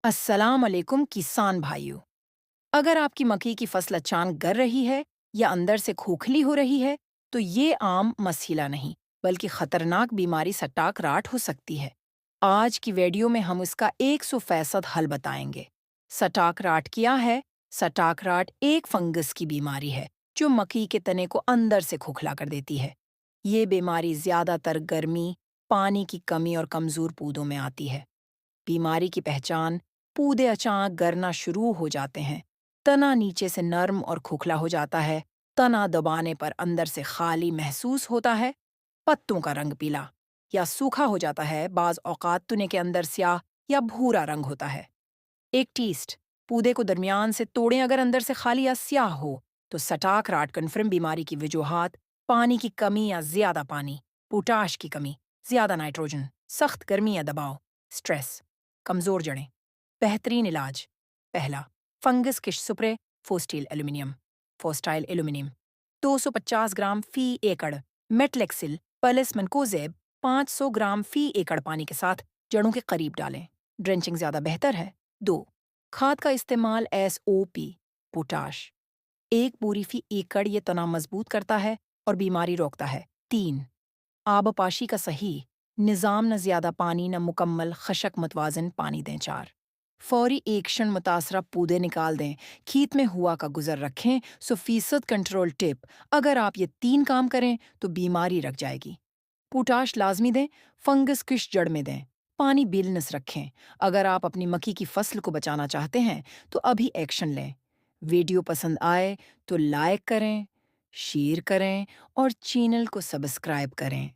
अस्सलाम अलैकुम किसान भाइयों। अगर आपकी मक्की की फसल अचानक गर रही है या अंदर से खोखली हो रही है, तो ये आम मसला नहीं, बल्कि खतरनाक बीमारी सटाक राट हो सकती है। आज की वीडियो में हम इसका 100% हल बताएंगे। सटाक राट क्या है? सटाक राट एक फंगस की बीमारी है जो मक्की के तने को अंदर से खोखला कर देती है। ये बीमारी ज्यादातर गर्मी, पानी की कमी और कमजोर पौधों में आती है। बीमारी की पहचान: पौधे अचानक गरना शुरू हो जाते हैं, तना नीचे से नर्म और खोखला हो जाता है, तना दबाने पर अंदर से खाली महसूस होता है, पत्तों का रंग पीला या सूखा हो जाता है, बाज औकात तने के अंदर स्याह या भूरा रंग होता है। एक टीस्ट: पौधे को दरमियान से तोड़ें अगर अंदर से खाली या स्याह हो, तो सटाक राट कन्फर्म बीमारी की वजूहात: पानी की कमी या ज्यादा पानी, पोटाश की कमी, ज्यादा नाइट्रोजन, सख्त गर्मी या दबाव, स्ट्रेस, कमजोर जड़ें। बेहतरीन इलाज: पहला, फंगस किश सुप्रे फोस्टाइल एल्यूमिनियम, फोस्टाइल एल्यूमिनियम 250 ग्राम फी एकड़, मेटलेक्सिल पलिस मनकोजेब 500 ग्राम फी एकड़ पानी के साथ जड़ों के करीब डालें। ड्रेंचिंग ज्यादा बेहतर है। 2, खाद का इस्तेमाल: SOP पोटाश 1 बोरी फी एकड़, ये तना मजबूत करता है और बीमारी रोकता है। 3, आबपाशी का सही निज़ाम: न ज्यादा पानी न मुकम्मल खशक मतवाजन पानी दें। 4, फौरी एक्शन मुतासरा पौधे निकाल दें, खेत में हुआ का गुजर रखें। 100% कंट्रोल टिप: अगर आप ये 3 काम करें तो बीमारी रख जाएगी। पोटाश लाजमी दें, फंगस किश जड़ में दें, पानी बैलेंस रखें। अगर आप अपनी मक्की की फसल को बचाना चाहते हैं तो अभी एक्शन लें। वीडियो पसंद आए तो लाइक करें, शेयर करें और चैनल को सब्सक्राइब करें।